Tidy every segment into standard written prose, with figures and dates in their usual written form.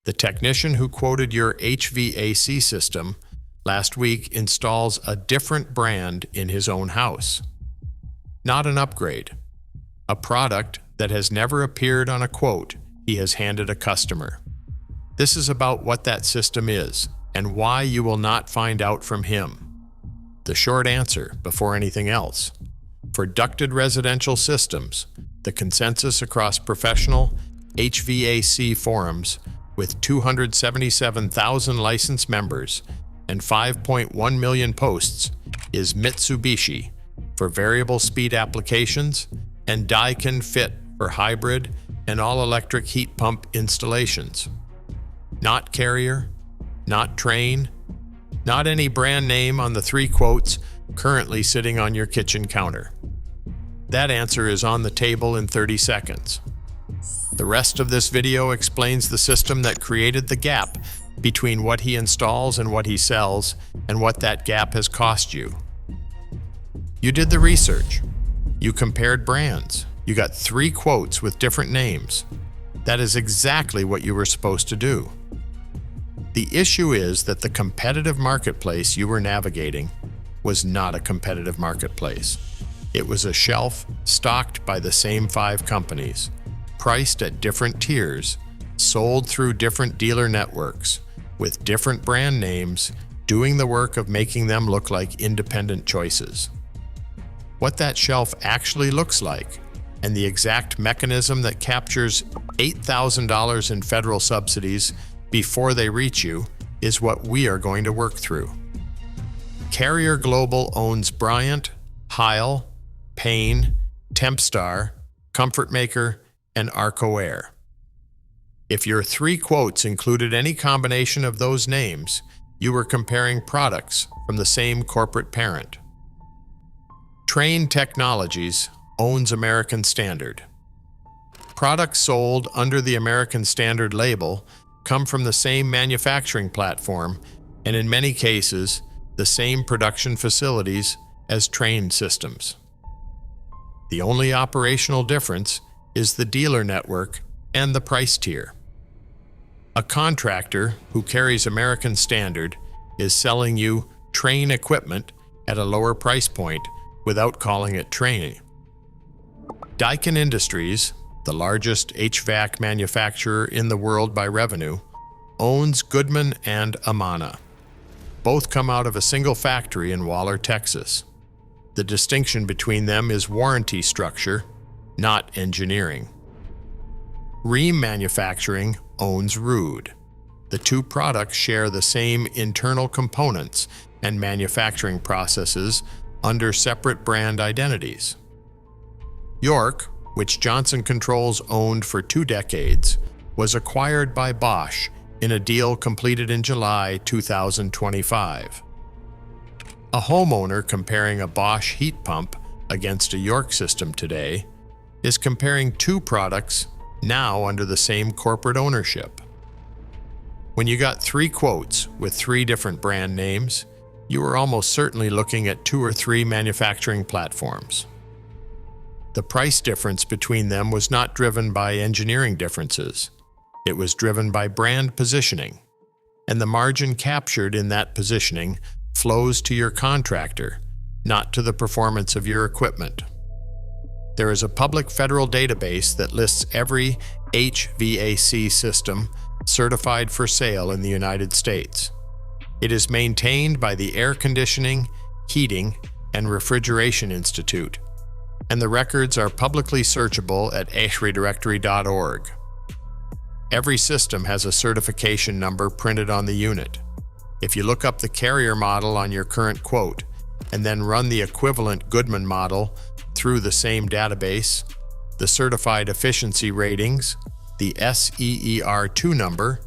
The technician who quoted your HVAC system last week installs a different brand in his own house. Not an upgrade. A product that has never appeared on a quote he has handed a customer. This is about what that system is and why you will not find out from him. The short answer, before anything else. For ducted residential systems, the consensus across professional HVAC forums with 277,000 licensed members and 5.1 million posts is Mitsubishi for variable speed applications and Daikin Fit for hybrid and all-electric heat pump installations. Not Carrier, not Trane, not any brand name on the 3 quotes currently sitting on your kitchen counter. That answer is on the table in 30 seconds. The rest of this video explains the system that created the gap between what he installs and what he sells, and what that gap has cost you. You did the research. You compared brands. You got 3 quotes with different names. That is exactly what you were supposed to do. The issue is that the competitive marketplace you were navigating was not a competitive marketplace. It was a shelf stocked by the same 5 companies, priced at different tiers, sold through different dealer networks, with different brand names, doing the work of making them look like independent choices. What that shelf actually looks like, and the exact mechanism that captures $8,000 in federal subsidies before they reach you, is what we are going to work through. Carrier Global owns Bryant, Heil, Payne, Tempstar, ComfortMaker, and Arco Air. If your 3 quotes included any combination of those names, you were comparing products from the same corporate parent. Trane Technologies owns American Standard. Products sold under the American Standard label come from the same manufacturing platform and in many cases, the same production facilities as Trane systems. The only operational difference is the dealer network and the price tier. A contractor who carries American Standard is selling you Trane equipment at a lower price point without calling it Trane. Daikin Industries, the largest HVAC manufacturer in the world by revenue, owns Goodman and Amana. Both come out of a single factory in Waller, Texas. The distinction between them is warranty structure, not engineering. Rheem Manufacturing owns Ruud. The 2 products share the same internal components and manufacturing processes under separate brand identities. York, which Johnson Controls owned for 2 decades, was acquired by Bosch in a deal completed in July 2025. A homeowner comparing a Bosch heat pump against a York system today is comparing 2 products now under the same corporate ownership. When you got 3 quotes with 3 different brand names, you were almost certainly looking at 2 or 3 manufacturing platforms. The price difference between them was not driven by engineering differences. It was driven by brand positioning, and the margin captured in that positioning flows to your contractor, not to the performance of your equipment. There is a public federal database that lists every HVAC system certified for sale in the United States. It is maintained by the Air Conditioning, Heating, and Refrigeration Institute, and the records are publicly searchable at ashraedirectory.org. Every system has a certification number printed on the unit. If you look up the Carrier model on your current quote, and then run the equivalent Goodman model through the same database, the certified efficiency ratings, the SEER2 number,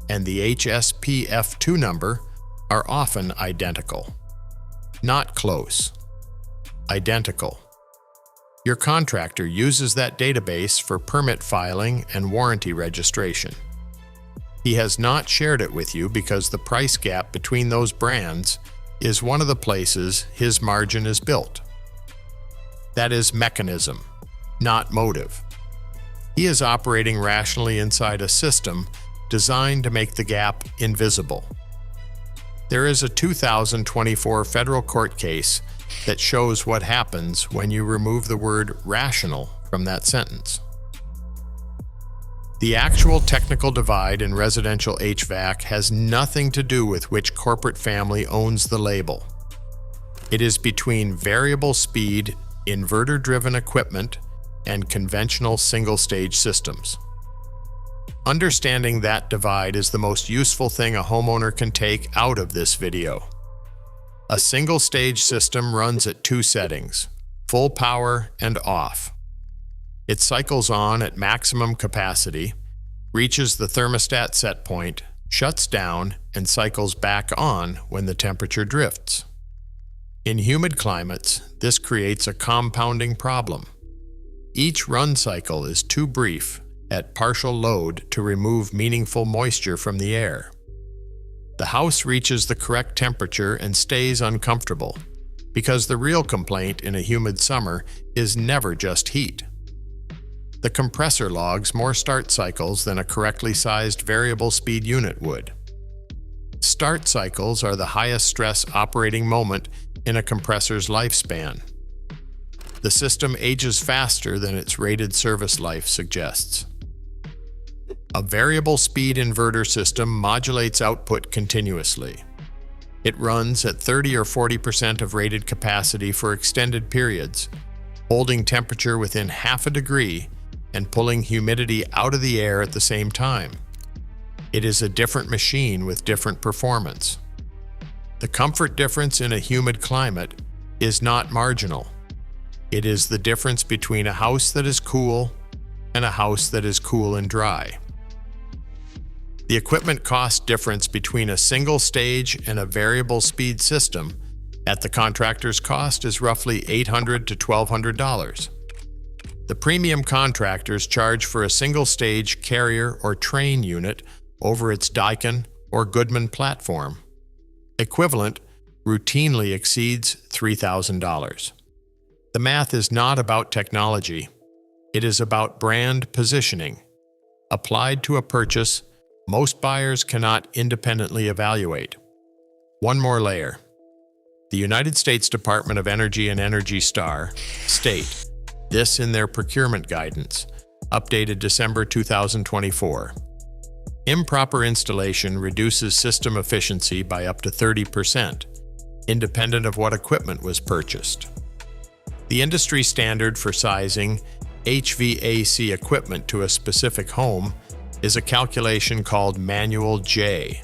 and the HSPF2 number are often identical. Not close. Identical. Your contractor uses that database for permit filing and warranty registration. He has not shared it with you because the price gap between those brands is one of the places his margin is built. That is mechanism, not motive. He is operating rationally inside a system designed to make the gap invisible. There is a 2024 federal court case that shows what happens when you remove the word rational from that sentence. The actual technical divide in residential HVAC has nothing to do with which corporate family owns the label. It is between variable speed, inverter-driven equipment and conventional single-stage systems. Understanding that divide is the most useful thing a homeowner can take out of this video. A single-stage system runs at two settings, full power and off. It cycles on at maximum capacity, reaches the thermostat set point, shuts down, and cycles back on when the temperature drifts. In humid climates, this creates a compounding problem. Each run cycle is too brief at partial load to remove meaningful moisture from the air. The house reaches the correct temperature and stays uncomfortable, because the real complaint in a humid summer is never just heat. The compressor logs more start cycles than a correctly sized variable speed unit would. Start cycles are the highest stress operating moment in a compressor's lifespan. The system ages faster than its rated service life suggests. A variable speed inverter system modulates output continuously. It runs at 30 or 40% of rated capacity for extended periods, holding temperature within half a degree and pulling humidity out of the air at the same time. It is a different machine with different performance. The comfort difference in a humid climate is not marginal. It is the difference between a house that is cool and a house that is cool and dry. The equipment cost difference between a single stage and a variable speed system at the contractor's cost is roughly $800 to $1,200. The premium contractors charge for a single stage Carrier or Trane unit over its Daikin or Goodman platform. Equivalent routinely exceeds $3,000. The math is not about technology. It is about brand positioning. Applied to a purchase, most buyers cannot independently evaluate. One more layer. The United States Department of Energy and Energy Star state this in their procurement guidance, updated December 2024. Improper installation reduces system efficiency by up to 30%, independent of what equipment was purchased. The industry standard for sizing HVAC equipment to a specific home is a calculation called Manual J.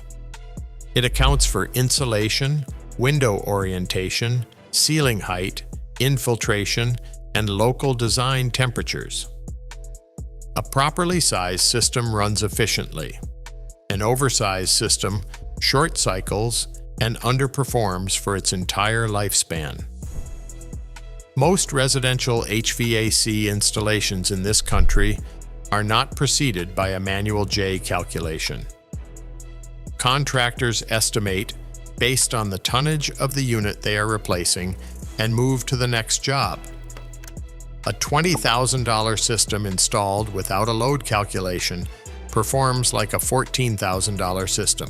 It accounts for insulation, window orientation, ceiling height, infiltration, and local design temperatures. A properly sized system runs efficiently. An oversized system short cycles and underperforms for its entire lifespan. Most residential HVAC installations in this country are not preceded by a Manual J calculation. Contractors estimate based on the tonnage of the unit they are replacing and move to the next job. A $20,000 system installed without a load calculation performs like a $14,000 system.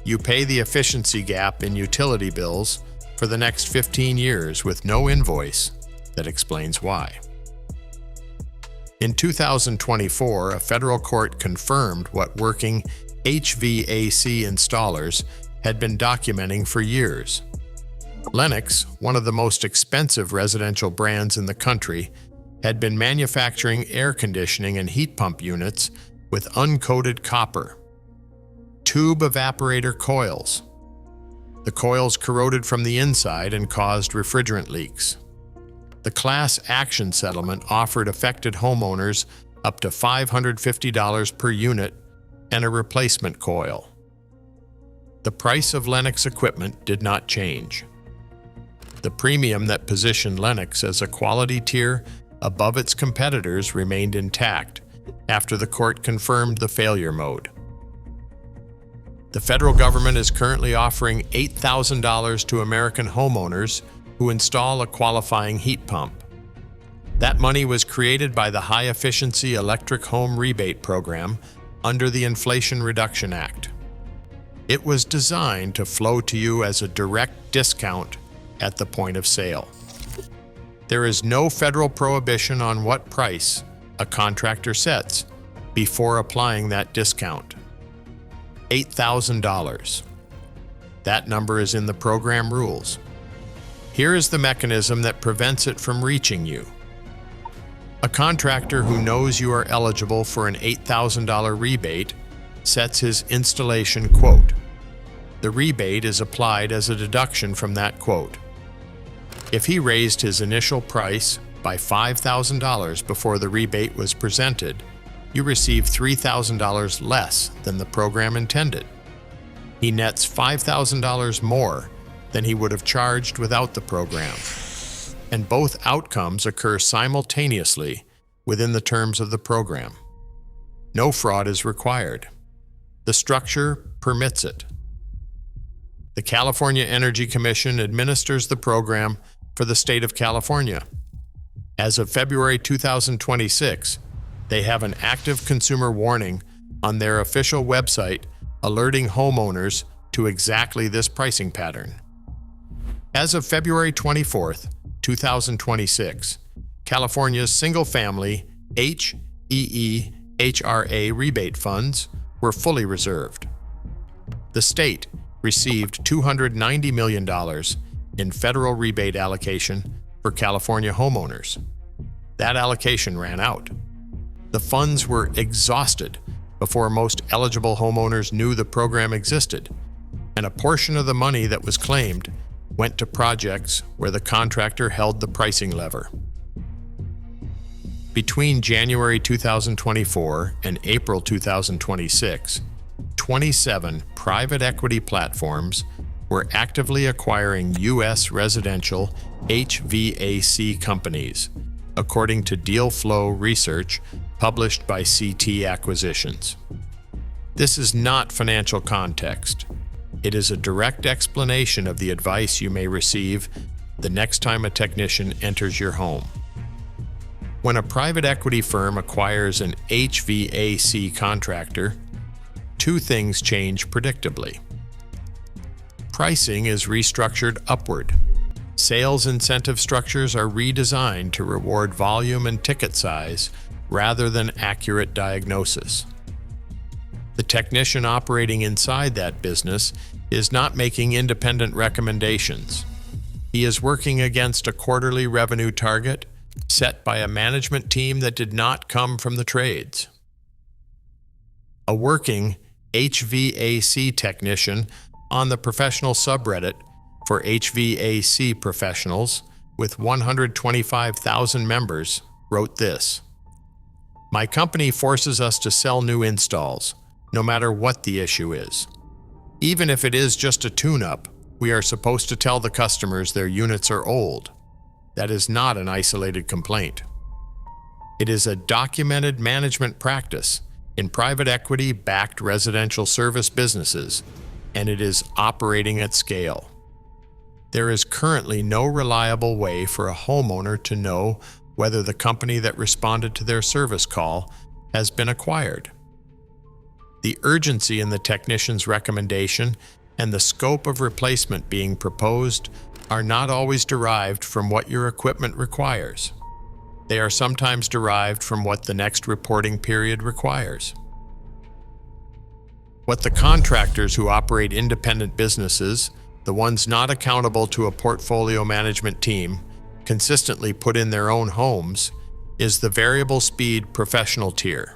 You pay the efficiency gap in utility bills for the next 15 years with no invoice that explains why. In 2024, a federal court confirmed what working HVAC installers had been documenting for years. Lennox, one of the most expensive residential brands in the country, had been manufacturing air conditioning and heat pump units with uncoated copper. Tube evaporator coils. The coils corroded from the inside and caused refrigerant leaks. The class action settlement offered affected homeowners up to $550 per unit and a replacement coil. The price of Lennox equipment did not change. The premium that positioned Lennox as a quality tier above its competitors remained intact after the court confirmed the failure mode. The federal government is currently offering $8,000 to American homeowners who install a qualifying heat pump. That money was created by the High Efficiency Electric Home Rebate Program under the Inflation Reduction Act. It was designed to flow to you as a direct discount at the point of sale. There is no federal prohibition on what price a contractor sets before applying that discount. $8,000. That number is in the program rules. Here is the mechanism that prevents it from reaching you. A contractor who knows you are eligible for an $8,000 rebate sets his installation quote. The rebate is applied as a deduction from that quote. If he raised his initial price by $5,000 before the rebate was presented, you receive $3,000 less than the program intended. He nets $5,000 more than he would have charged without the program. And both outcomes occur simultaneously within the terms of the program. No fraud is required. The structure permits it. The California Energy Commission administers the program for the state of California. As of February 2026, they have an active consumer warning on their official website alerting homeowners to exactly this pricing pattern. As of February 24th, 2026, California's single-family HEE/HRA rebate funds were fully reserved. The state received $290 million in federal rebate allocation for California homeowners. That allocation ran out. The funds were exhausted before most eligible homeowners knew the program existed, and a portion of the money that was claimed went to projects where the contractor held the pricing lever. Between January 2024 and April 2026, 27 private equity platforms were actively acquiring U.S. residential HVAC companies, according to deal flow research published by CT Acquisitions. This is not financial context. It is a direct explanation of the advice you may receive the next time a technician enters your home. When a private equity firm acquires an HVAC contractor, two things change predictably. Pricing is restructured upward. Sales incentive structures are redesigned to reward volume and ticket size rather than accurate diagnosis. The technician operating inside that business is not making independent recommendations. He is working against a quarterly revenue target set by a management team that did not come from the trades. A working HVAC technician on the professional subreddit for HVAC professionals with 125,000 members wrote this: "My company forces us to sell new installs, no matter what the issue is. Even if it is just a tune-up, we are supposed to tell the customers their units are old. That is not an isolated complaint. It is a documented management practice in private equity-backed residential service businesses, and it is operating at scale. There is currently no reliable way for a homeowner to know whether the company that responded to their service call has been acquired. The urgency in the technician's recommendation and the scope of replacement being proposed are not always derived from what your equipment requires. They are sometimes derived from what the next reporting period requires. What the contractors who operate independent businesses, the ones not accountable to a portfolio management team, consistently put in their own homes, is the variable speed professional tier.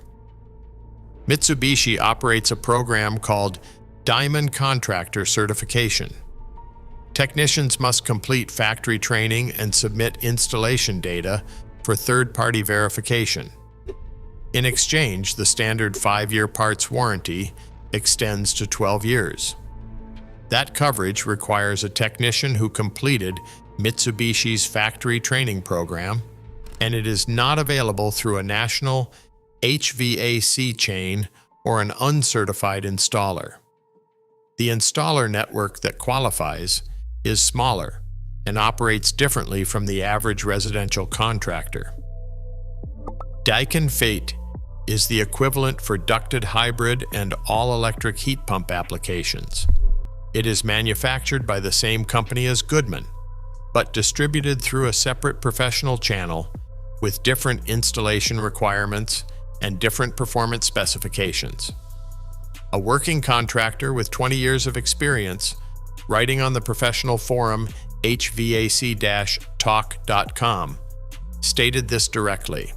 Mitsubishi operates a program called Diamond Contractor Certification. Technicians must complete factory training and submit installation data for third-party verification. In exchange, the standard 5-year parts warranty extends to 12 years. That coverage requires a technician who completed Mitsubishi's factory training program, and it is not available through a national HVAC chain or an uncertified installer. The installer network that qualifies is smaller and operates differently from the average residential contractor. Daikin Fate is the equivalent for ducted hybrid and all-electric heat pump applications. It is manufactured by the same company as Goodman, but distributed through a separate professional channel with different installation requirements and different performance specifications. A working contractor with 20 years of experience, writing on the professional forum HVAC-talk.com, stated this directly.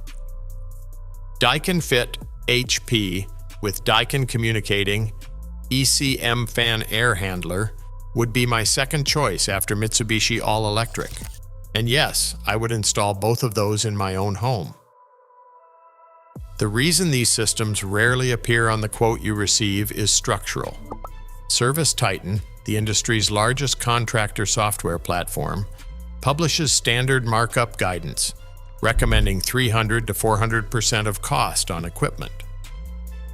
Daikin Fit HP with Daikin communicating ECM fan air handler would be my second choice after Mitsubishi All-Electric. And yes, I would install both of those in my own home. The reason these systems rarely appear on the quote you receive is structural. Service Titan, the industry's largest contractor software platform, publishes standard markup guidance, recommending 300 to 400% of cost on equipment.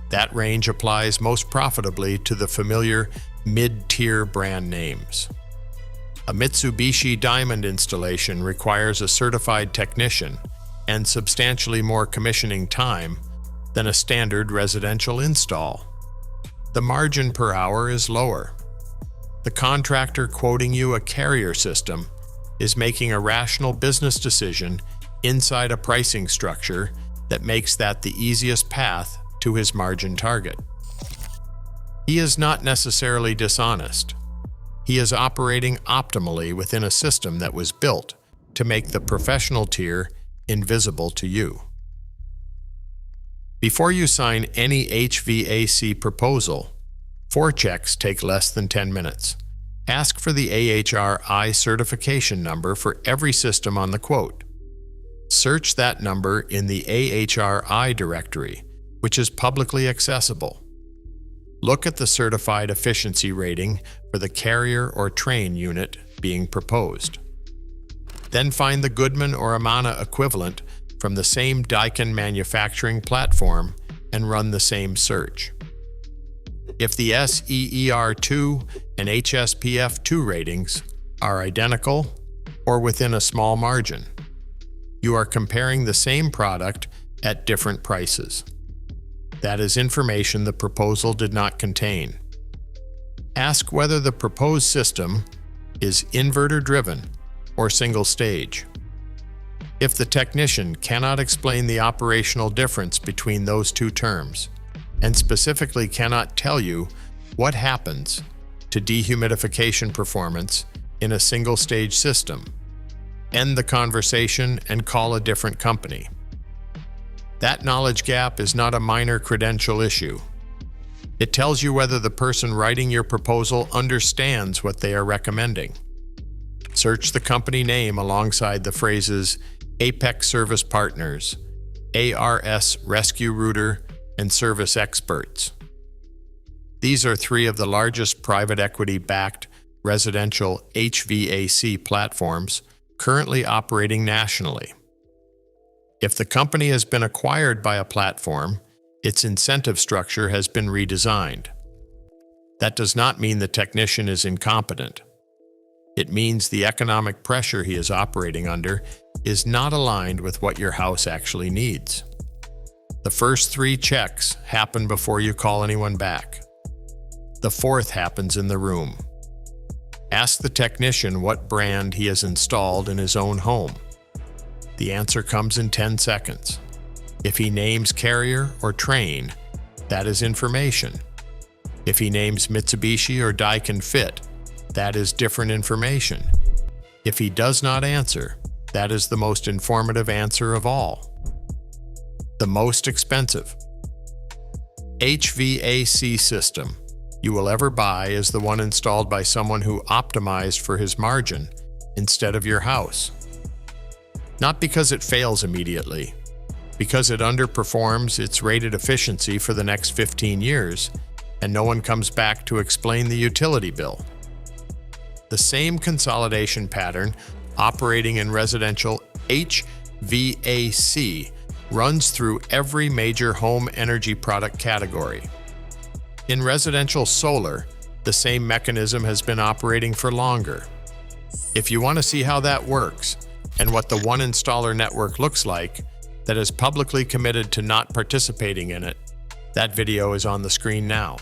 That range applies most profitably to the familiar mid-tier brand names. A Mitsubishi Diamond installation requires a certified technician and substantially more commissioning time than a standard residential install. The margin per hour is lower. The contractor quoting you a Carrier system is making a rational business decision inside a pricing structure that makes that the easiest path to his margin target. He is not necessarily dishonest. He is operating optimally within a system that was built to make the professional tier invisible to you. Before you sign any HVAC proposal, 4 checks take less than 10 minutes. Ask for the AHRI certification number for every system on the quote. Search that number in the AHRI directory, which is publicly accessible. Look at the certified efficiency rating for the Carrier or Trane unit being proposed. Then find the Goodman or Amana equivalent from the same Daikin manufacturing platform and run the same search. If the SEER2 and HSPF2 ratings are identical or within a small margin, you are comparing the same product at different prices. That is information the proposal did not contain. Ask whether the proposed system is inverter-driven or single-stage. If the technician cannot explain the operational difference between those two terms, and specifically cannot tell you what happens to dehumidification performance in a single-stage system, end the conversation and call a different company. That knowledge gap is not a minor credential issue. It tells you whether the person writing your proposal understands what they are recommending. Search the company name alongside the phrases Apex Service Partners, ARS Rescue Router, and Service Experts. These are 3 of the largest private equity-backed residential HVAC platforms currently operating nationally. If the company has been acquired by a platform, its incentive structure has been redesigned. That does not mean the technician is incompetent. It means the economic pressure he is operating under is not aligned with what your house actually needs. The first 3 checks happen before you call anyone back. The 4th happens in the room. Ask the technician what brand he has installed in his own home. The answer comes in 10 seconds. If he names Carrier or Trane, that is information. If he names Mitsubishi or Daikin Fit, that is different information. If he does not answer, that is the most informative answer of all. The most expensive HVAC system you will ever buy is the one installed by someone who optimized for his margin instead of your house. Not because it fails immediately, because it underperforms its rated efficiency for the next 15 years and no one comes back to explain the utility bill. The same consolidation pattern operating in residential HVAC runs through every major home energy product category. In residential solar, the same mechanism has been operating for longer. If you want to see how that works and what the one installer network looks like, that has publicly committed to not participating in it. That video is on the screen now.